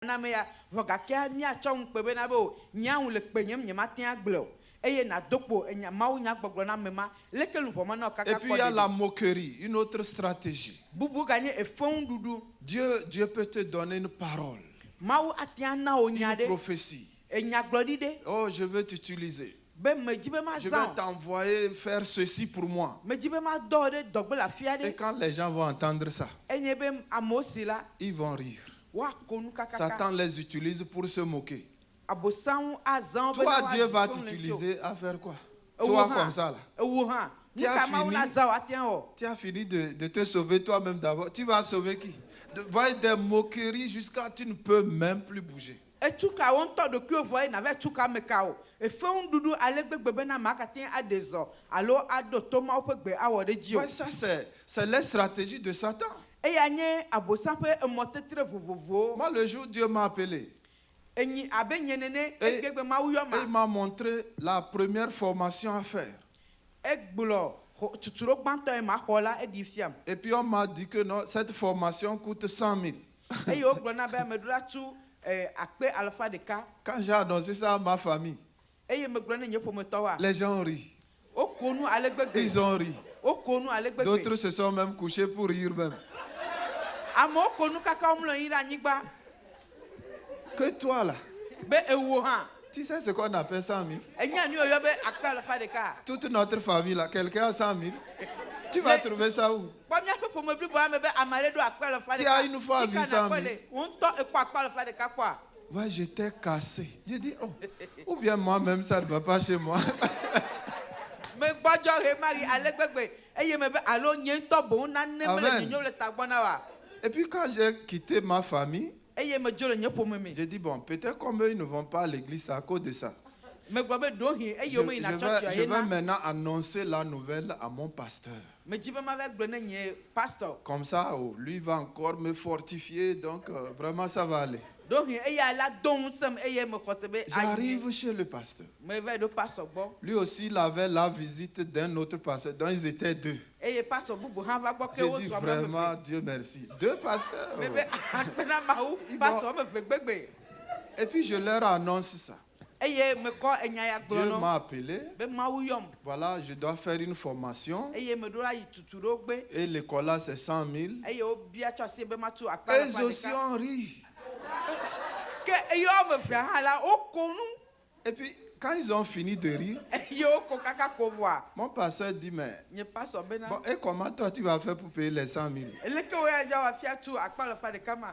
na me ya vogakia mi achon pe be na be o nya hu le pe nyem nyema tin agble eye na dokpo enya mawu nya gbogbo na mema lekelu pomo na kaka. Et puis il y a la moquerie, une autre stratégie. Bubu gagner e fon dudu. Dieu peut te donner une parole, Mawu atia na o nya une de prophétie. enya glodi de. Oh, je veux t'utiliser. Be meji be ma Je zan. vais t'envoyer faire ceci pour moi. Meji be ma do de dogbe la fia de. Et quand les gens vont entendre ça, Enye be amosi la ils vont rire. wa konu kaka. Satan les utilise pour se moquer. Abosan azan be. Toi, Dieu va t'utiliser à faire quoi? Toi, comme ça, là. Tu as fini de te sauver toi-même d'abord. Tu vas sauver qui? Voyez des moqueries jusqu'à tu ne peux même plus bouger. Et tout cas, on t'a de que voyez n'avait tout cas me cao. Et fait un doudou avec bébé na marketing à des ans. Alors à d'autres mois au peu à de Dieu. Ça c'est la stratégie de Satan. Et yanye abosan peut un monter très vovo. Moi le jour Dieu m'a appelé. Et ni abe nyenene et bébé ma il m'a montré la première formation à faire. Et puis on m'a dit que non, cette formation coûte 100 000. Quand j'ai annoncé ça à ma famille, les gens ont ri. Ils ont ri. D'autres se sont même couchés pour rire même. Que toi là, tu sais ce qu'on appelle 100 000? Toute notre famille là, quelqu'un a 100 000. Tu vas trouver ça où? Tu as une fois vu 100 000. Ouais, j'étais cassé. J'ai dit, oh, ou bien moi-même ça ne va pas chez moi. Amen. Et puis quand j'ai quitté ma famille, j'ai dit, bon, peut-être comme eux, ils ne vont pas à l'église à cause de ça. Je vais maintenant annoncer la nouvelle à mon pasteur. Comme ça, oh, lui va encore me fortifier, donc vraiment ça va aller. J'arrive chez le pasteur. Lui aussi, il avait la visite d'un autre pasteur, donc ils étaient deux. J'ai dit vraiment, Dieu merci. Deux pasteurs. Et puis je leur annonce ça. Dieu m'a appelé. Voilà, je dois faire une formation. Et l'école là, c'est 100 000. Eux aussi ont ri. Et puis, quand ils ont fini de rire, mon pasteur dit, mais bon, et comment toi tu vas faire pour payer les 100 000?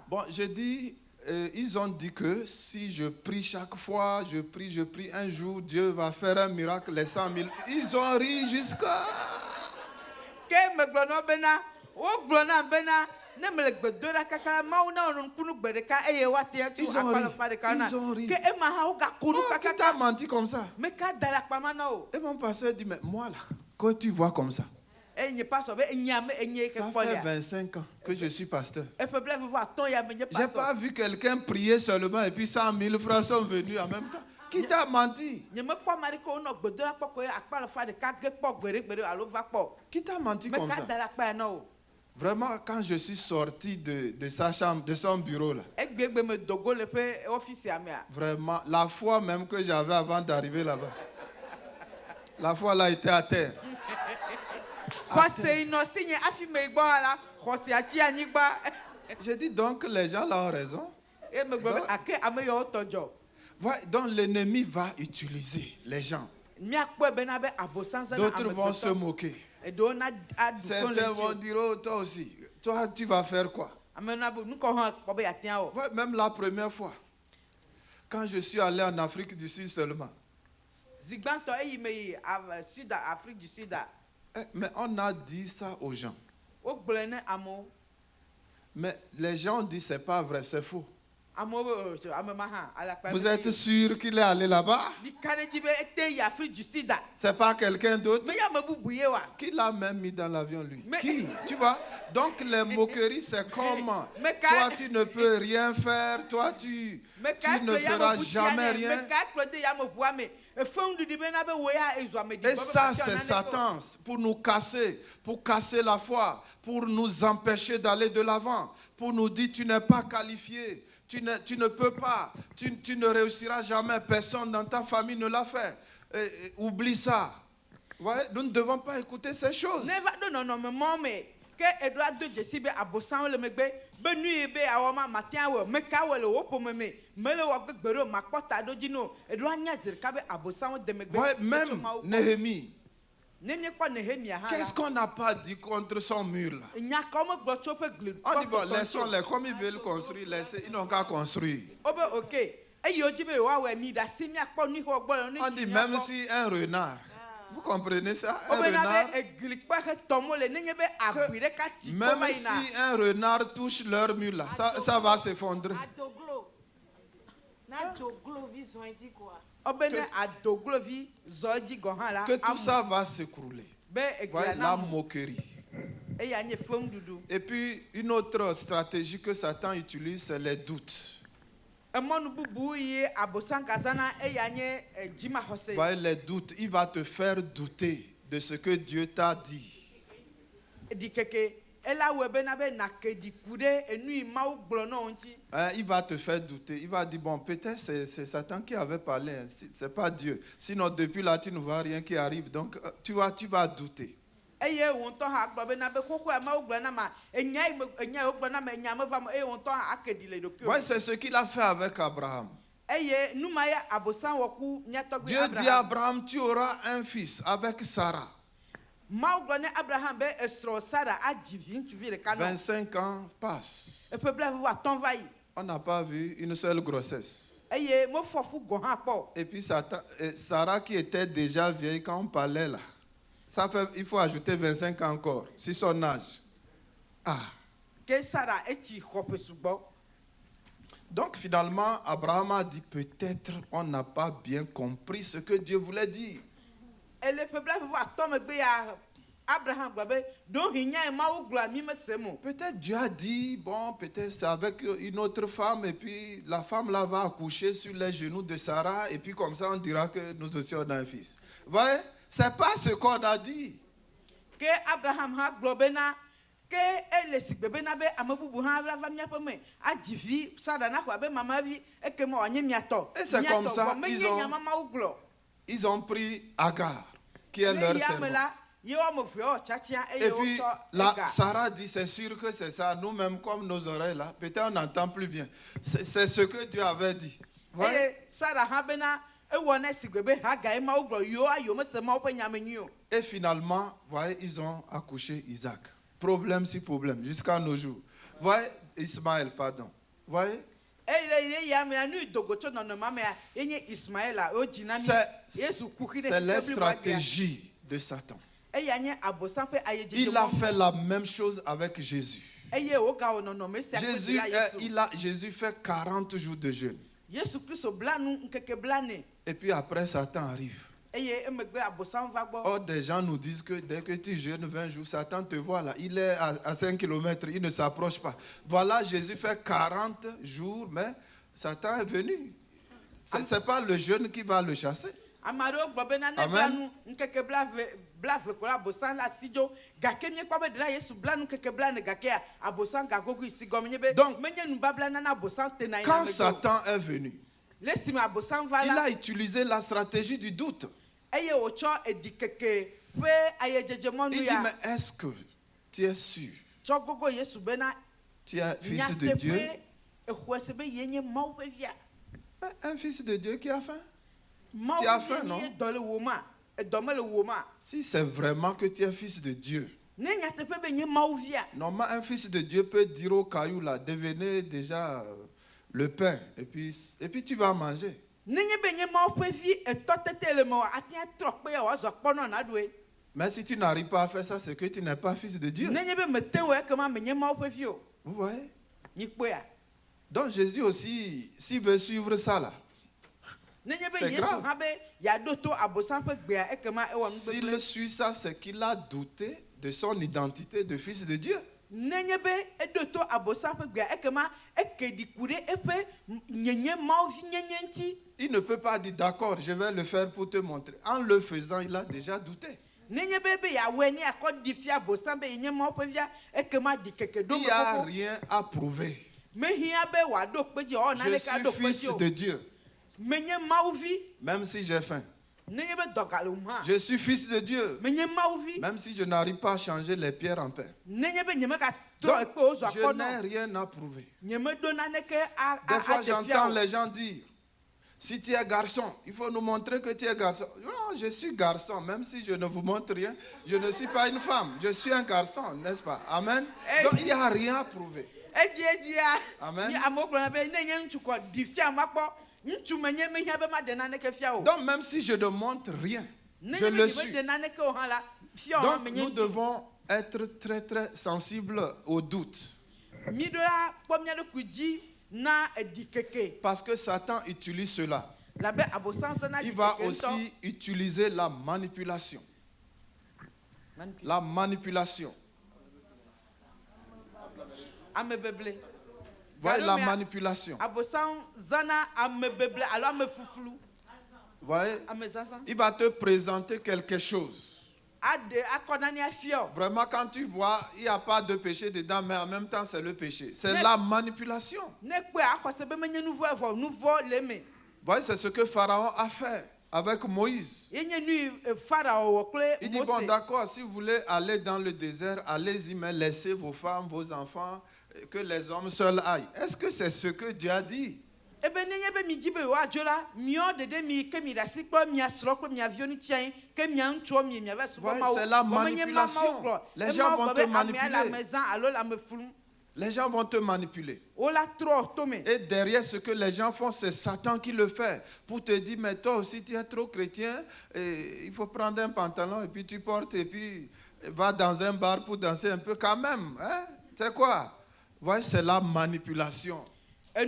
Bon, j'ai dit, ils ont dit que si je prie chaque fois, je prie, un jour, Dieu va faire un miracle, les 100 000. Ils ont ri jusqu'à... Ils ont ri. Qui t'a menti comme ça? Et mon pasteur dit, mais moi là, quand tu vois comme ça, ça fait 25 ans que je suis pasteur. J'ai pas vu quelqu'un prier seulement et puis 100 000 francs sont venus en même temps. Qui t'a menti? Qui t'a menti comme ça? Vraiment, quand je suis sorti de sa chambre, de son bureau là, vraiment, la foi même que j'avais avant d'arriver là-bas, la foi là était à terre. J'ai dit donc les gens là ont raison. Donc l'ennemi va utiliser les gens. D'autres vont se moquer. Certains vont dire, oh, toi aussi, toi tu vas faire quoi? Même la première fois, quand je suis allé en Afrique du Sud seulement, mais on a dit ça aux gens. Mais les gens disent c'est pas vrai, c'est faux. Vous êtes sûr qu'il est allé là-bas? C'est pas quelqu'un d'autre? Qui l'a même mis dans l'avion lui? Qui? Tu vois? Donc les moqueries c'est comment? Toi tu ne peux rien faire, toi tu ne feras jamais rien. Et ça c'est Satan pour nous casser, pour casser la foi, pour nous empêcher d'aller de l'avant, pour nous dire tu n'es pas qualifié, tu ne peux pas, tu ne réussiras jamais, personne dans ta famille ne l'a fait. Oublie ça. Ouais, nous ne devons pas écouter ces choses. Que Edouard de Jessibe a bossan le megbe, benu ebe a wama matin wo, meka wo le wopo meme, mele wo gbero makpota dojino, Edouard nyazir kabe a bossan de megbe. Ouais, même Néhémie. Qu'est-ce qu'on n'a pas dit contre son mur là? On dit bon, laissons-les, comme ils veulent construire, ils n'ont qu'à construire. Ok. On dit même si un renard. Vous comprenez ça? Un renard, même si un renard touche leur mur là, ça va s'effondrer. Que tout ça va s'écrouler. Voilà la moquerie. Et puis une autre stratégie que Satan utilise, c'est les doutes. Voilà les doutes. Il va te faire douter de ce que Dieu t'a dit. Il va te faire douter. Il va dire, bon, peut-être c'est Satan qui avait parlé, hein. C'est pas Dieu. Sinon, depuis là, tu ne vois rien qui arrive. Donc, tu vas douter. Ouais, c'est ce qu'il a fait avec Abraham. Dieu dit à Abraham, tu auras un fils avec Sarah. 25 ans passent. On n'a pas vu une seule grossesse. Et puis Sarah qui était déjà vieille quand on parlait là. Ça fait, il faut ajouter 25 ans encore, si son âge. Donc finalement, Abraham a dit, peut-être on n'a pas bien compris ce que Dieu voulait dire. Peut-être Dieu a dit, bon, peut-être c'est avec une autre femme, et puis la femme là va accoucher sur les genoux de Sarah, et puis comme ça on dira que nous aussi on a un fils. Vous voyez? C'est pas ce qu'on a dit. Que Abraham a globena que elle si bebena be amabubu ha va miapome adivi sadana kwa be mama vi e ke mo anye miato. Et c'est comme ça ils ont pris Agar qui est leur servante. Et puis Sarah dit, c'est sûr que c'est ça. Nous-mêmes, comme nos oreilles là, peut-être on n'entend plus bien. C'est ce que Dieu avait dit. Et finalement, voyez, ils ont accouché Isaac. Problème sur problème, jusqu'à nos jours. Voyez, Ismaël, pardon. Voyez? C'est la stratégie de Satan. Il a fait la même chose avec Jésus. Jésus fait 40 jours de jeûne. Et puis après, Satan arrive. Or, des gens nous disent que dès que tu jeûnes 20 jours, Satan te voit là. Il est à 5 km, il ne s'approche pas. Voilà, Jésus fait 40 jours, mais Satan est venu. Ce n'est pas le jeûne qui va le chasser. Amen. Donc, quand Satan est venu, il a utilisé la stratégie du doute. Il dit, mais est-ce que tu es sûr? Tu es fils de Dieu? Un fils de Dieu qui a faim? Tu as faim, non? Si c'est vraiment que tu es fils de Dieu, normalement un fils de Dieu peut dire au caillou là, devenez déjà le pain, et puis tu vas manger. Mais si tu n'arrives pas à faire ça, c'est que tu n'es pas fils de Dieu. Vous voyez? Donc Jésus aussi, s'il veut suivre ça là, c'est grave. S'il suit ça, c'est qu'il a douté de son identité de fils de Dieu. Il ne peut pas dire d'accord, je vais le faire pour te montrer. En le faisant, il a déjà douté. Il n'y a rien à prouver. Je suis fils de Dieu. Même si j'ai faim. Je suis fils de Dieu. Même si je n'arrive pas à changer les pierres en pain. Donc, je n'ai rien à prouver. Des fois, j'entends les gens dire, si tu es garçon, il faut nous montrer que tu es garçon. Non, je suis garçon, même si je ne vous montre rien. Je ne suis pas une femme, je suis un garçon, n'est-ce pas? Amen. Donc, il n'y a rien à prouver. Amen. Donc, même si je ne montre rien, je le suis. Donc, nous devons être très, très sensibles aux doutes. Parce que Satan utilise cela. Il va aussi utiliser la manipulation. La manipulation. Voyez la manipulation. Voyez, il va te présenter quelque chose. Vraiment, quand tu vois, il n'y a pas de péché dedans, mais en même temps, c'est le péché. C'est la manipulation. Voyez, c'est ce que Pharaon a fait avec Moïse. Il dit, bon, d'accord, si vous voulez aller dans le désert, allez-y, mais laissez vos femmes, vos enfants, que les hommes seuls aillent. Est-ce que c'est ce que Dieu a dit? C'est la manipulation. Les gens vont te manipuler. Les gens vont te manipuler. Et derrière ce que les gens font, c'est Satan qui le fait. Pour te dire, mais toi aussi tu es trop chrétien, et il faut prendre un pantalon et puis tu portes et puis va dans un bar pour danser un peu quand même. Hein? C'est quoi? Voyez, c'est la manipulation. Et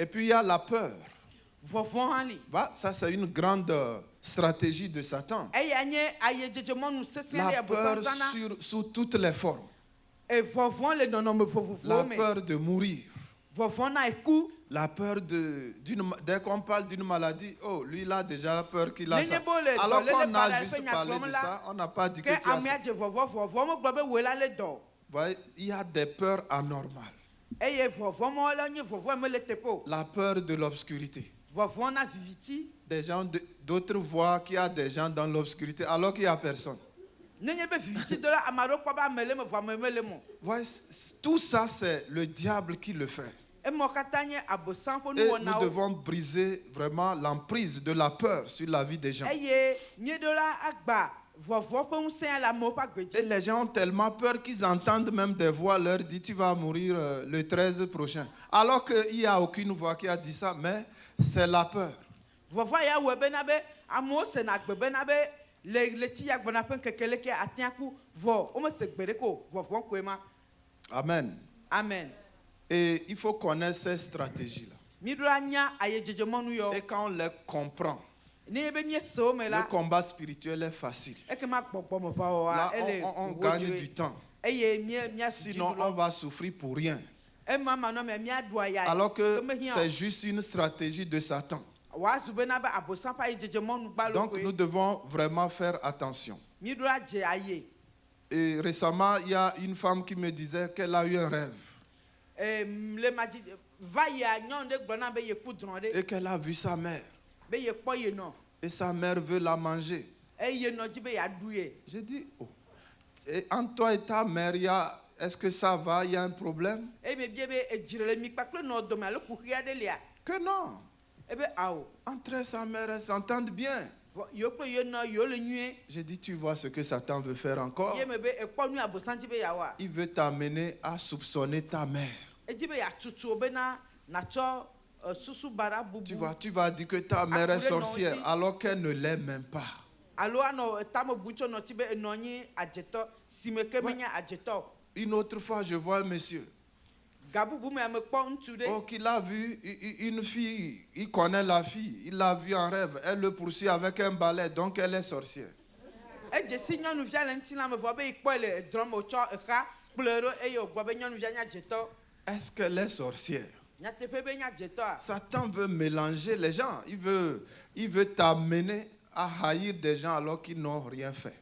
puis il y a la peur. Ça, c'est une grande stratégie de Satan. La peur sous toutes les formes. La peur de mourir. La peur dès qu'on parle d'une maladie, oh, lui, il a déjà peur qu'il a ça. Alors qu'on a juste parlé de ça, on n'a pas dit que tu as ça. Voyez, il y a des peurs anormales. La peur de l'obscurité. Des gens, d'autres voient qu'il y a des gens dans l'obscurité alors qu'il n'y a personne. Voyez, tout ça, c'est le diable qui le fait. Et nous devons briser vraiment l'emprise de la peur sur la vie des gens. Et les gens ont tellement peur qu'ils entendent même des voix leur dire tu vas mourir le 13 prochain. Alors qu'il n'y a aucune voix qui a dit ça, mais c'est la peur. Amen. Amen. Et il faut connaître ces stratégies-là. Et quand on les comprend, le combat spirituel est facile. Là, on gagne du temps. Sinon, on va souffrir pour rien. Alors que c'est juste une stratégie de Satan. Donc, nous devons vraiment faire attention. Et récemment, il y a une femme qui me disait qu'elle a eu un rêve. Et qu'elle a vu sa mère. Et sa mère veut la manger. J'ai dit, oh. Et entre toi et ta mère, est-ce que ça va? Il y a un problème? Que non. Entre elle et sa mère, elles s'entendent bien. J'ai dit, tu vois ce que Satan veut faire encore? Il veut t'amener à soupçonner ta mère. Tu vas dire que ta mère est sorcière alors qu'elle ne l'est même pas. Une autre fois, je vois un monsieur. Oh, qu'il a vu une fille, il connaît la fille, il l'a vue en rêve, elle le poursuit avec un balai, donc elle est sorcière. est-ce qu'elle est sorcière? Satan veut mélanger les gens. Il veut t'amener à haïr des gens alors qu'ils n'ont rien fait.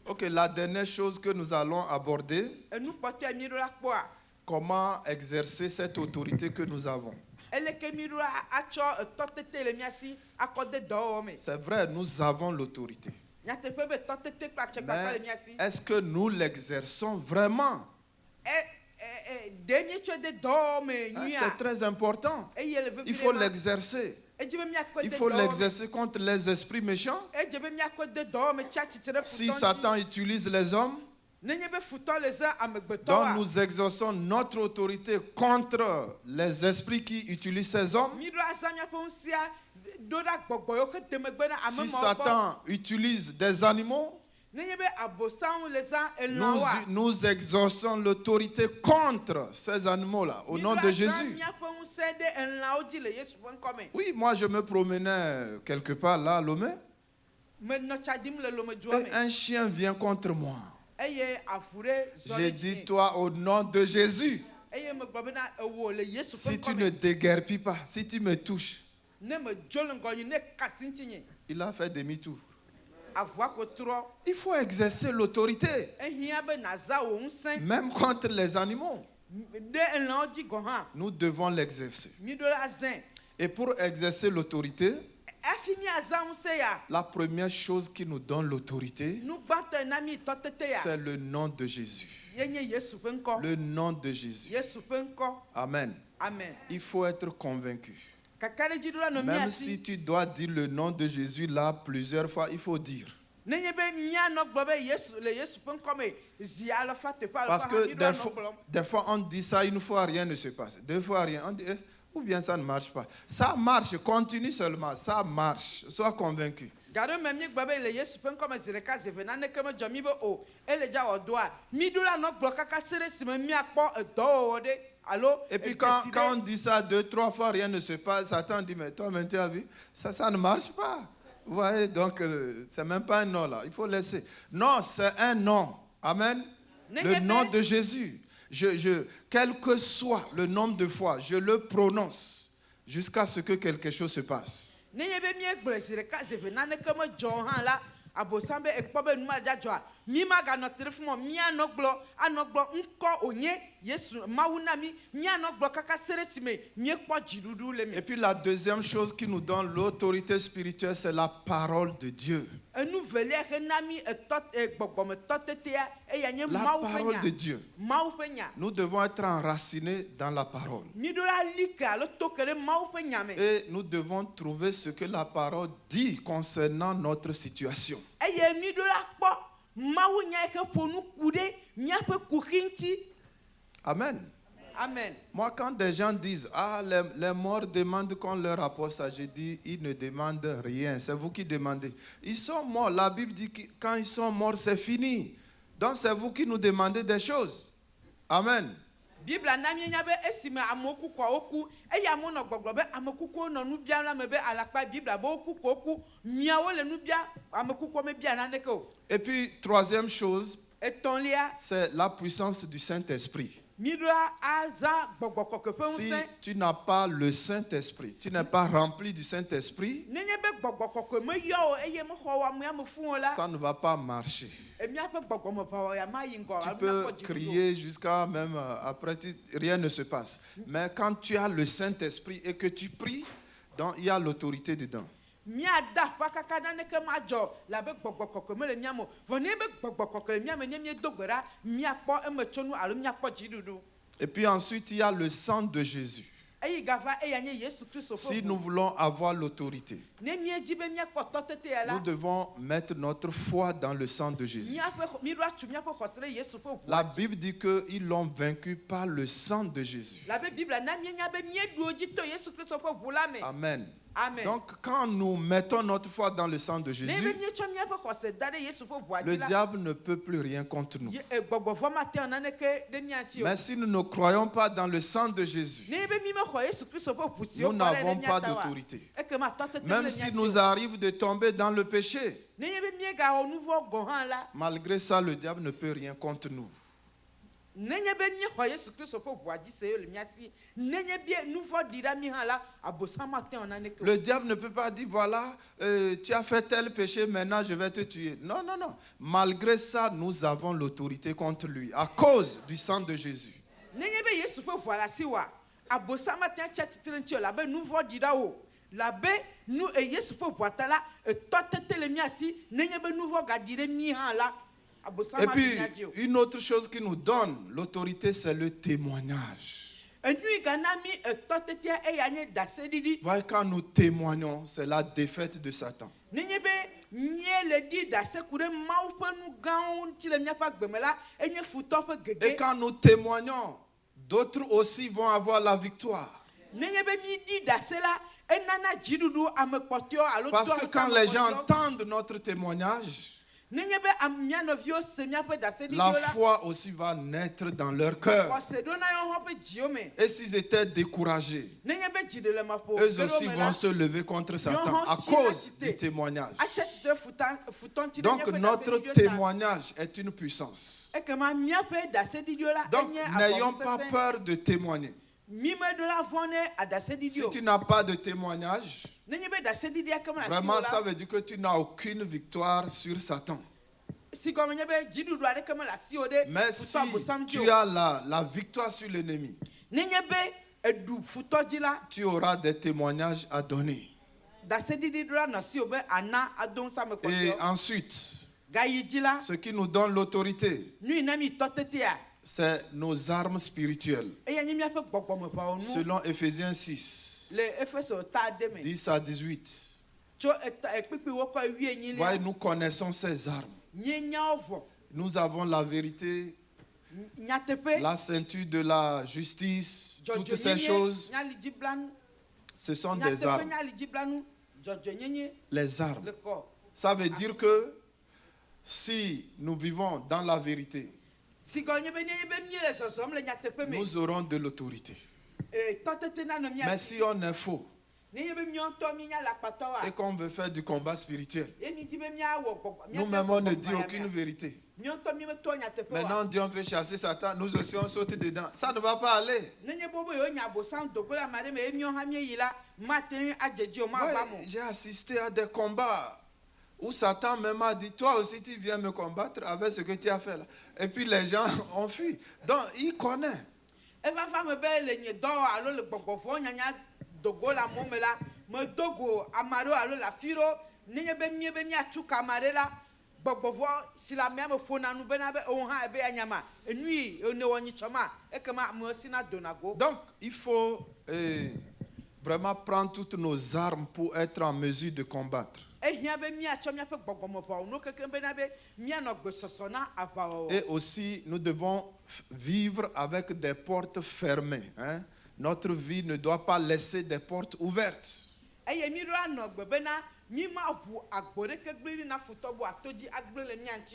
Ok, la dernière chose que nous allons aborder, comment exercer cette autorité que nous avons. C'est vrai, nous avons l'autorité. Mais est-ce que nous l'exerçons vraiment? C'est très important. Il faut l'exercer. Il faut l'exercer contre les esprits méchants. Si Satan utilise les hommes, donc nous exerçons notre autorité contre les esprits qui utilisent ces hommes. Si Satan utilise des animaux, nous exerçons l'autorité contre ces animaux-là, au nom de Jésus. Oui, moi je me promenais quelque part là à Lomé, et un chien vient contre moi. J'ai dit, toi, au nom de Jésus, si tu ne déguerpis pas, si tu me touches, il a fait demi-tour. Il faut exercer l'autorité, même contre les animaux. Nous devons l'exercer. Et pour exercer l'autorité, la première chose qui nous donne l'autorité, c'est le nom de Jésus. Le nom de Jésus. Amen. Il faut être convaincu. Même si tu dois dire le nom de Jésus là plusieurs fois, il faut dire. Parce que des fois on dit ça, une fois rien ne se passe. Deux fois rien, on dit ou bien ça ne marche pas. Ça marche, continue seulement, ça marche. Sois convaincu. Et puis quand on dit ça deux, trois fois, rien ne se passe, Satan dit, mais toi, maintenant, tu as vu, ça ne marche pas. Vous voyez, donc, c'est même pas un nom là, il faut laisser. Non, c'est un nom. Amen. Le nom de Jésus. Quel que soit le nombre de fois, je le prononce jusqu'à ce que quelque chose se passe. Et puis la deuxième chose qui nous donne l'autorité spirituelle, c'est la parole de Dieu. La parole de Dieu. Nous devons être enracinés dans la parole. Et nous devons trouver ce que la parole dit concernant notre situation. Amen. Amen. Moi, quand des gens disent, les morts demandent qu'on leur apporte ça, je dis, ils ne demandent rien. C'est vous qui demandez. Ils sont morts. La Bible dit que quand ils sont morts, c'est fini. Donc, c'est vous qui nous demandez des choses. Amen. Bible et puis, troisième chose, c'est la puissance du Saint-Esprit. Si tu n'as pas le Saint-Esprit, tu n'es pas rempli du Saint-Esprit, ça ne va pas marcher. Tu peux crier jusqu'à même après, rien ne se passe. Mais quand tu as le Saint-Esprit et que tu pries, donc il y a l'autorité dedans. Et puis ensuite, il y a le sang de Jésus. Si nous voulons avoir l'autorité, nous devons mettre notre foi dans le sang de Jésus. La Bible dit qu'ils l'ont vaincu par le sang de Jésus. Amen. Amen. Donc, quand nous mettons notre foi dans le sang de Jésus, le diable ne peut plus rien contre nous. Mais si nous ne croyons pas dans le sang de Jésus, nous n'avons pas d'autorité. Même s'il nous arrive de tomber dans le péché, malgré ça, le diable ne peut rien contre nous. Le diable ne peut pas dire, voilà, tu as fait tel péché, maintenant je vais te tuer. Non, non, non. Malgré ça, nous avons l'autorité contre lui, à cause du sang de Jésus. Et puis, une autre chose qui nous donne l'autorité, c'est le témoignage. Voyez, quand nous témoignons, c'est la défaite de Satan. Et quand nous témoignons, d'autres aussi vont avoir la victoire. Parce que quand les gens entendent notre témoignage, la foi aussi va naître dans leur cœur. Et s'ils étaient découragés, eux aussi vont se lever contre Satan à cause du témoignage. Donc notre témoignage est une puissance. Donc n'ayons pas peur de témoigner. Si tu n'as pas de témoignage, vraiment ça veut dire que tu n'as aucune victoire sur Satan. Mais si tu as la victoire sur l'ennemi, tu auras des témoignages à donner. Et ensuite, ce qui nous donne l'autorité, c'est nos armes spirituelles. Selon Ephésiens 6, 10 à 18. Voyez, nous connaissons ces armes. Nous avons la vérité, la ceinture de la justice, toutes ces choses. Ce sont des armes. Les armes. Ça veut dire que si nous vivons dans la vérité, nous aurons de l'autorité. Mais si on est faux et qu'on veut faire du combat spirituel, nous-mêmes on ne dit aucune vérité. Maintenant Dieu veut chasser Satan, nous aussi on saute dedans. Ça ne va pas aller. Ouais, j'ai assisté à des combats où Satan même a dit, toi aussi tu viens me combattre avec ce que tu as fait là. Et puis les gens ont fui. Donc il connaît. Donc il faut vraiment prendre toutes nos armes pour être en mesure de combattre. Et aussi, nous devons vivre avec des portes fermées. Hein? Notre vie ne doit pas laisser des portes ouvertes.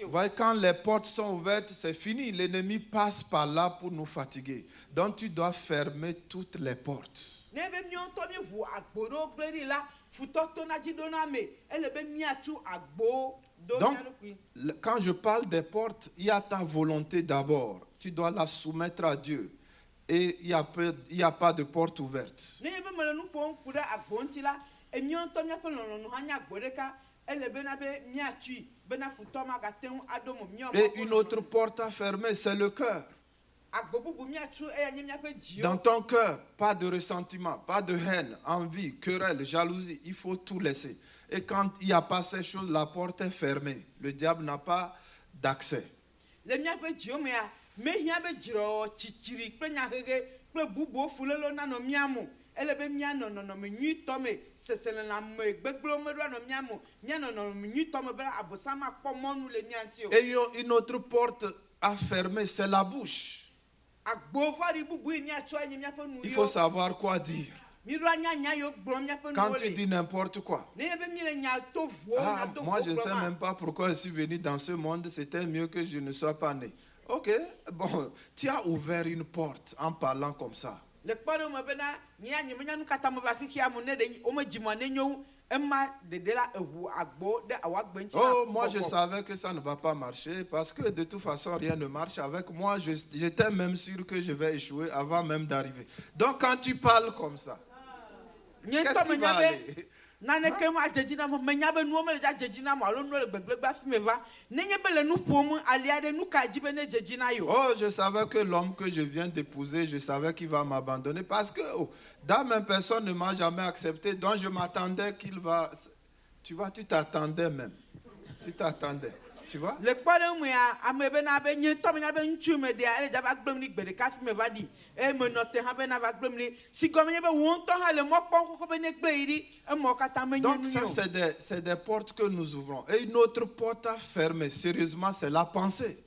Voyez, quand les portes sont ouvertes, c'est fini. L'ennemi passe par là pour nous fatiguer. Donc, tu dois fermer toutes les portes. Donc, quand je parle des portes, il y a ta volonté d'abord. Tu dois la soumettre à Dieu. Et il n'y a pas de porte ouverte. Et une autre porte à fermer, c'est le cœur. Dans ton cœur, pas de ressentiment, pas de haine, envie, querelle, jalousie. Il faut tout laisser. Et quand il n'y a pas ces choses, la porte est fermée. Le diable n'a pas d'accès. Et une autre porte à fermer, c'est la bouche. Il faut savoir quoi dire. Quand tu dis n'importe quoi. Ah, moi, je ne sais même pas pourquoi je suis venu dans ce monde. C'était mieux que je ne sois pas né. Ok, bon, tu as ouvert une porte en parlant comme ça. Oh, moi je savais que ça ne va pas marcher parce que de toute façon rien ne marche avec moi. J'étais même sûr que je vais échouer avant même d'arriver. Donc quand tu parles comme ça, qu'est-ce qui va aller? Oh, je savais que l'homme que je viens d'épouser, je savais qu'il va m'abandonner parce que dans ma personne ne m'a jamais accepté. Donc je m'attendais qu'il va... Tu vois, tu t'attendais même. Tu t'attendais. Tu vois? Donc ça, c'est des portes que nous ouvrons. Et une autre porte à fermer, sérieusement, c'est la pensée.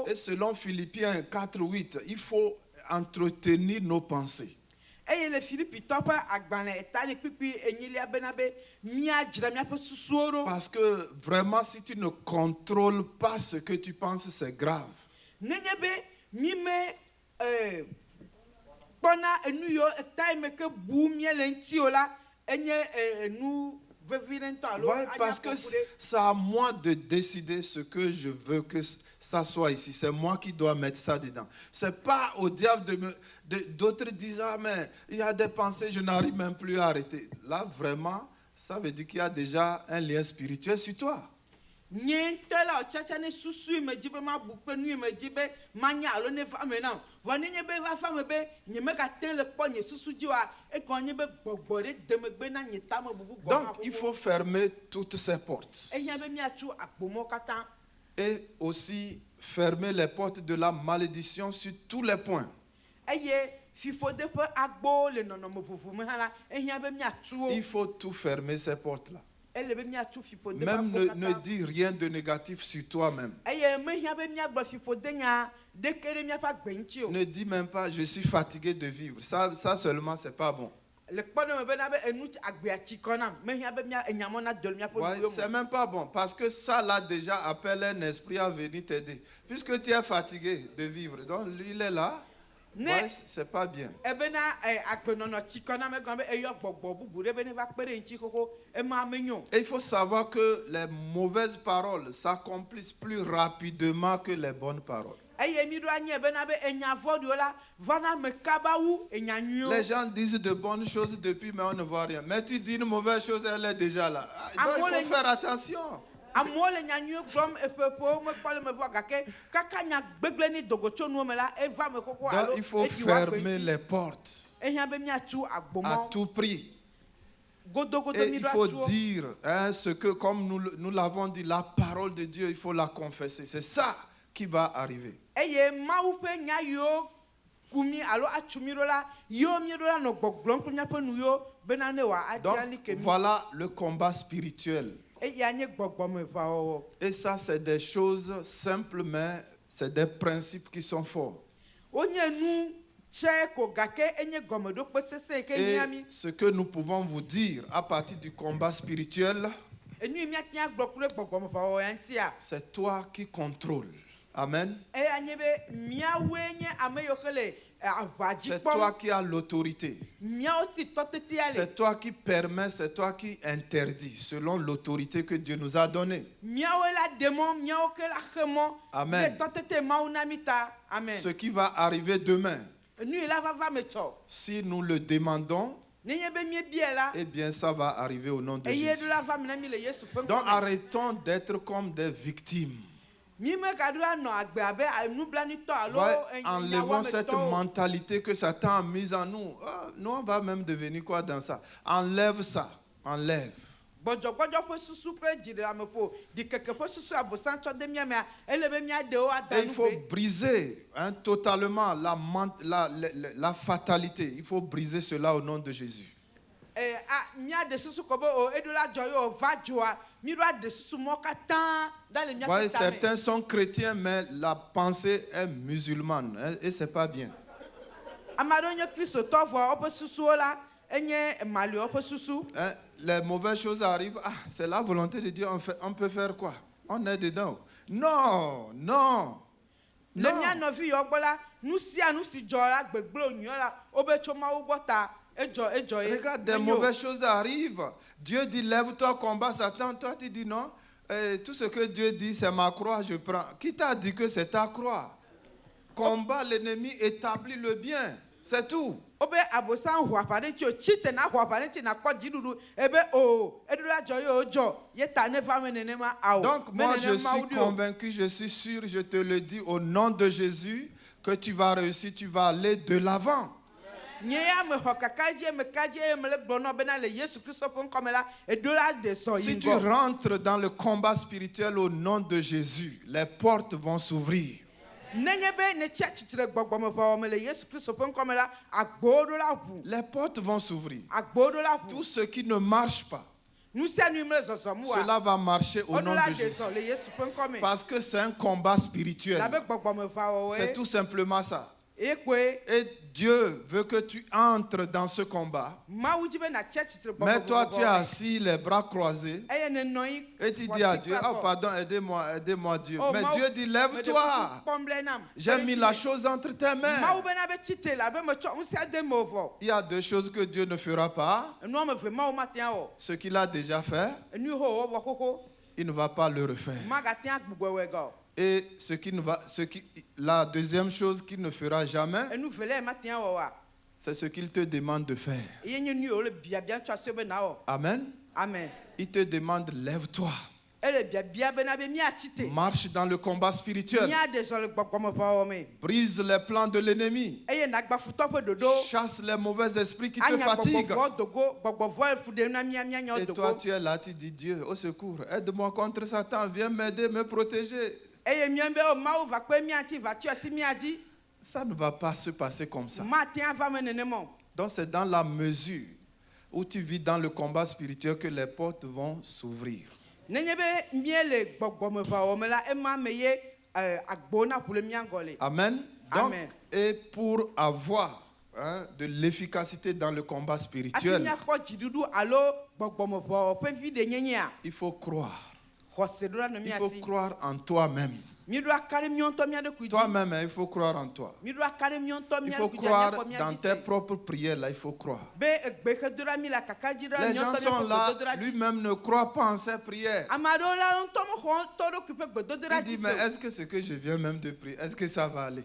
Et selon Philippiens 4:8, il faut entretenir nos pensées. Parce que vraiment, si tu ne contrôles pas ce que tu penses, c'est grave. Ouais, parce que c'est à moi de décider ce que je veux que ça soit ici. C'est moi qui dois mettre ça dedans. C'est pas au diable d'autres disent, ah mais il y a des pensées, je n'arrive même plus à arrêter. Là, vraiment, ça veut dire qu'il y a déjà un lien spirituel sur toi. Et donc, il faut fermer toutes ces portes. Et aussi fermer les portes de la malédiction sur tous les points. Il faut tout fermer ces portes-là. Même ne dis rien de négatif sur toi-même. Ne dis même pas, je suis fatigué de vivre. Ça seulement, c'est pas bon. Ouais, c'est même pas bon. Parce que ça, là, déjà, appelle un esprit à venir t'aider. Puisque tu es fatigué de vivre. Donc, lui, il est là. Ouais, c'est pas bien. Et il faut savoir que les mauvaises paroles s'accomplissent plus rapidement que les bonnes paroles. Les gens disent de bonnes choses depuis, mais on ne voit rien. Mais tu dis une mauvaise chose, elle est déjà là. Donc, il faut faire attention. Donc, il faut fermer les portes à tout prix. Et il faut dire ce que, comme nous l'avons dit, la parole de Dieu, il faut la confesser. C'est ça qui va arriver. Donc, voilà le combat spirituel. Et ça, c'est des choses simples, mais c'est des principes qui sont forts. Et ce que nous pouvons vous dire à partir du combat spirituel, c'est toi qui contrôles. Amen. C'est toi qui as l'autorité. C'est toi qui permets, c'est toi qui interdis, selon l'autorité que Dieu nous a donnée. Amen. Ce qui va arriver demain, si nous le demandons, eh bien ça va arriver au nom de Jésus. Donc arrêtons d'être comme des victimes. Enlevons cette mentalité que Satan a mise en nous. Nous, on va même devenir quoi dans ça? Enlève ça. Enlève. Et il faut briser totalement la fatalité. Il faut briser cela au nom de Jésus. Voyez, certains sont chrétiens, mais la pensée est musulmane. Et c'est pas bien. Les mauvaises choses arrivent. Ah, c'est la volonté de Dieu. On peut faire quoi? On est dedans. Non, non. Non. Regarde, des mauvaises choses arrivent. Dieu dit, lève-toi, combat Satan. Toi, tu dis non. Tout ce que Dieu dit, c'est ma croix, je prends. Qui t'a dit que c'est ta croix? Combat l'ennemi, établit le bien. C'est tout. Donc, moi, je suis convaincu, je suis sûr, je te le dis au nom de Jésus, que tu vas réussir, tu vas aller de l'avant. Si tu rentres dans le combat spirituel au nom de Jésus, les portes vont s'ouvrir. Les portes vont s'ouvrir. Tout ce qui ne marche pas, cela va marcher au nom de Jésus. Parce que c'est un combat spirituel. C'est tout simplement ça. Et Dieu veut que tu entres dans ce combat. Mais toi, tu es assis, les bras croisés. Et tu dis à Dieu, oh pardon, aidez-moi, aidez-moi Dieu. Mais Dieu dit, lève-toi. J'ai mis la chose entre tes mains. Il y a deux choses que Dieu ne fera pas. Ce qu'il a déjà fait, il ne va pas le refaire. Et la deuxième chose qu'il ne fera jamais, c'est ce qu'il te demande de faire. Amen. Amen. Il te demande, lève-toi. Marche dans le combat spirituel. Brise les plans de l'ennemi. Chasse les mauvais esprits qui te fatiguent. Et toi, tu es là, tu dis, Dieu, au secours, aide-moi contre Satan, viens m'aider, me protéger. Ça ne va pas se passer comme ça. Donc c'est dans la mesure où tu vis dans le combat spirituel que les portes vont s'ouvrir. Amen. Donc, et pour avoir de l'efficacité dans le combat spirituel, il faut croire. Il faut croire en toi-même. Toi-même, il faut croire en toi. Il faut croire dans tes propres prières, là, il faut croire. Les gens sont là, lui-même ne croit pas en ses prières. Il dit, mais est-ce que ce que je viens même de prier, est-ce que ça va aller?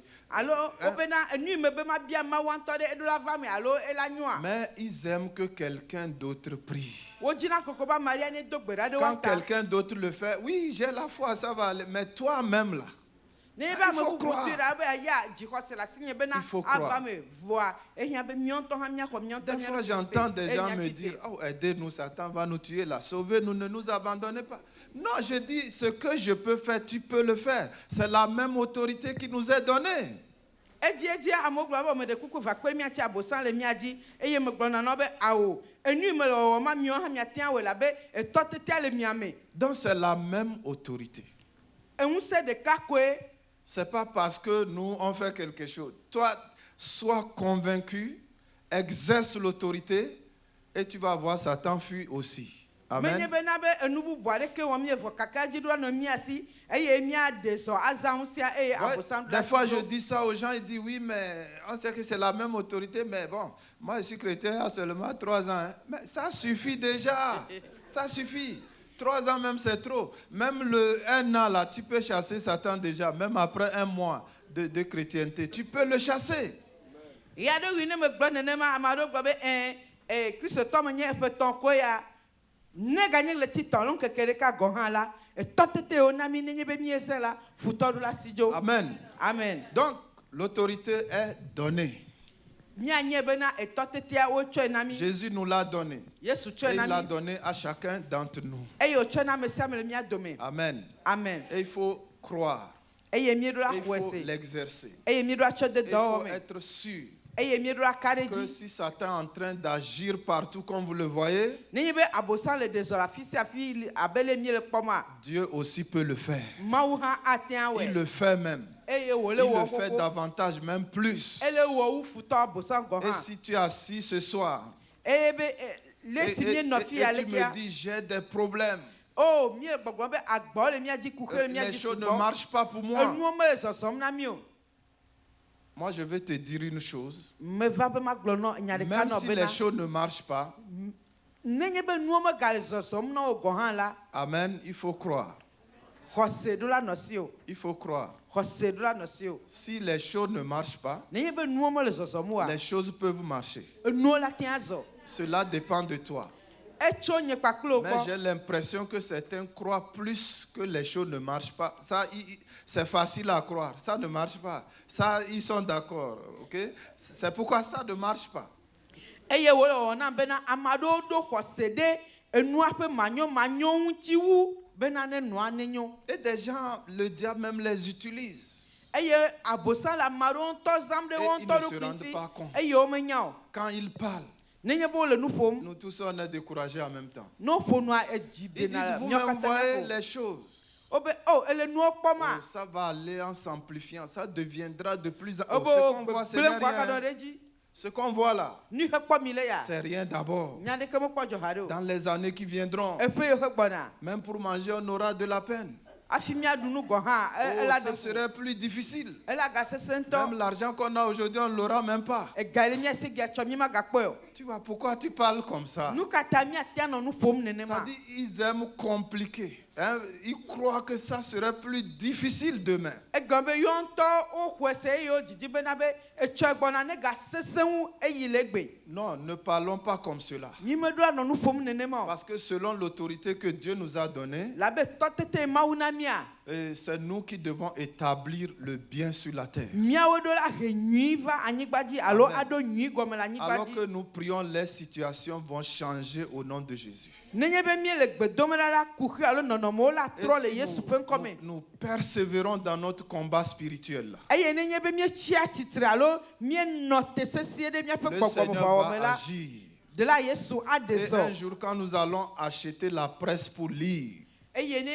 Mais ils aiment que quelqu'un d'autre prie. Quand quelqu'un d'autre le fait, oui, j'ai la foi, ça va aller. Mais toi-même là, il faut croire. Il faut croire. Des fois, j'entends des gens me dire, oh, aidez-nous, Satan va nous tuer là. Sauvez-nous, ne nous abandonnez pas. Non, je dis, ce que je peux faire, tu peux le faire. C'est la même autorité qui nous est donnée. Donc c'est la même autorité. C'est pas parce que nous on fait quelque chose. Toi, sois convaincu, exerce l'autorité et tu vas voir Satan fuir aussi. Amen. Des fois, je dis ça aux gens, ils disent oui, mais on sait que c'est la même autorité, mais bon, moi je suis chrétien il y a seulement 3 ans. Hein. Mais ça suffit déjà. Ça suffit. 3 ans même, c'est trop. Même 1 an, là, tu peux chasser Satan déjà, même après 1 mois de chrétienté. Tu peux le chasser. Amen. Amen. Donc, l'autorité est donnée. Jésus nous l'a donné. Et il l'a donné à chacun d'entre nous. Amen. Amen. Et il faut croire. Et il faut l'exercer. Il faut être sûr Que si Satan est en train d'agir partout comme vous le voyez, Dieu aussi peut le faire. Il le fait même. Il le fait davantage, même plus. Et si tu es assis ce soir et tu me dis j'ai des problèmes, les choses ne marchent pas pour moi. Moi, je vais te dire une chose. Même si les choses ne marchent pas, amen, il faut croire. Il faut croire. Si les choses ne marchent pas, les choses peuvent marcher. Cela dépend de toi. Mais j'ai l'impression que certains croient plus que les choses ne marchent pas. Ça, c'est facile à croire. Ça ne marche pas. Ça, ils sont d'accord. Okay? C'est pourquoi ça ne marche pas. Et des gens, le diable même les utilise. Et ils ne se rendent pas compte. Quand ils parlent, nous tous on est découragés en même temps. Ils disent, vous-même voyez les choses. Ça va aller en s'amplifiant. Ça deviendra de plus en plus. Ce qu'on voit, c'est rien. Ce qu'on voit là, c'est rien d'abord. Dans les années qui viendront, même pour manger, on aura de la peine. Ça serait plus difficile. Même l'argent qu'on a aujourd'hui, on ne l'aura même pas. Tu vois pourquoi tu parles comme ça? Ça dit ils aiment compliquer. Hein? Ils croient que ça serait plus difficile demain. Non, ne parlons pas comme cela. Parce que selon l'autorité que Dieu nous a donnée, c'est nous qui devons établir le bien sur la terre. Alors que nous prions, les situations vont changer au nom de Jésus. Et si nous persévérons dans notre combat spirituel, le Seigneur va agir. Et un jour, quand nous allons acheter la presse pour lire, il y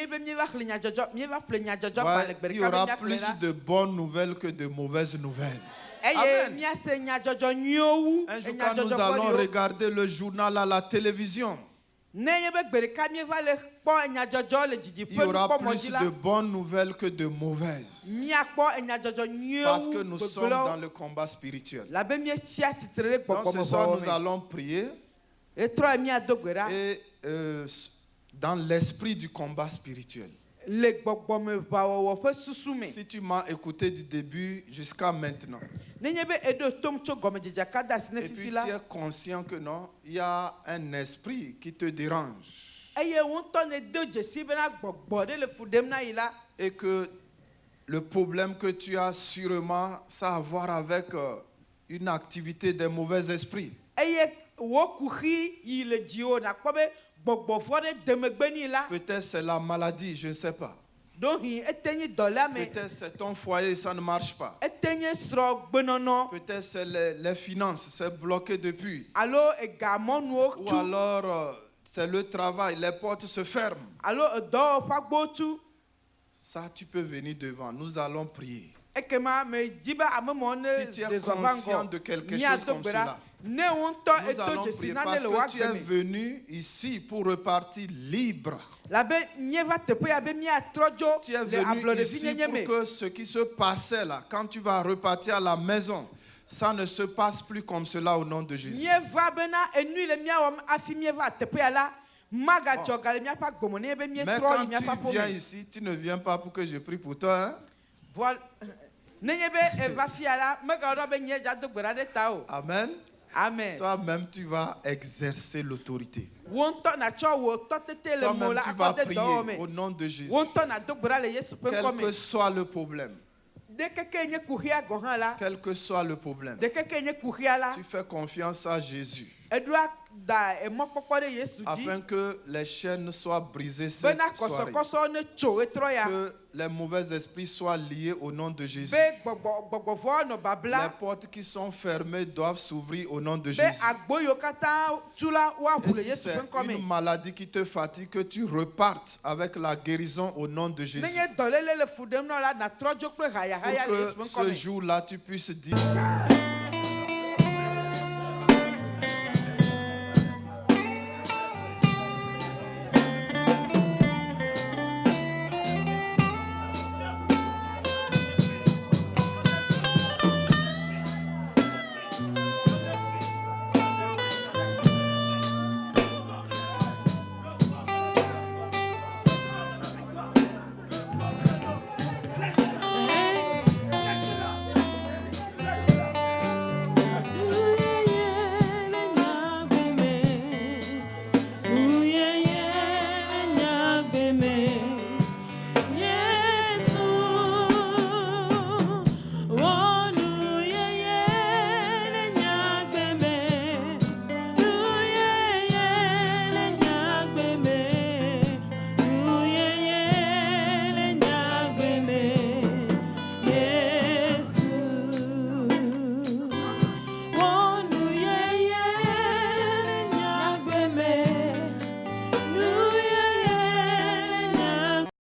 aura plus de bonnes nouvelles que de mauvaises nouvelles. Amen. Un jour, quand nous allons regarder le journal à la télévision, il y aura plus de bonnes nouvelles que de mauvaises. Parce que nous sommes dans le combat spirituel. Donc ce soir, nous allons prier. Et dans l'esprit du combat spirituel. Si tu m'as écouté du début jusqu'à maintenant, et puis tu es conscient que non, il y a un esprit qui te dérange. Et que le problème que tu as sûrement, ça a à voir avec une activité des mauvais esprits. Peut-être c'est la maladie, je ne sais pas. Peut-être c'est ton foyer, ça ne marche pas. Peut-être c'est les finances, c'est bloqué depuis. Ou alors c'est le travail, les portes se ferment. Ça, tu peux venir devant, nous allons prier. Si tu es conscient de quelque chose comme cela, nous allons prier parce que tu es venu ici pour repartir libre. Tu es venu ici pour que ce qui se passait là, quand tu vas repartir à la maison, ça ne se passe plus comme cela au nom de Jésus. Mais quand tu viens ici, tu ne viens pas pour que je prie pour toi. Hein? Voilà. Amen. Amen. Toi-même, tu vas exercer l'autorité. Toi-même, tu vas prier au nom de Jésus. Quel que soit le problème. Quel que soit le problème. Tu fais confiance à Jésus. afin que les chaînes soient brisées cette soirée. Que les mauvais esprits soient liés au nom de Jésus. Les portes qui sont fermées doivent s'ouvrir au nom de Jésus. Et si c'est une maladie qui te fatigue, que tu repartes avec la guérison au nom de Jésus. Pour que ce jour-là, tu puisses dire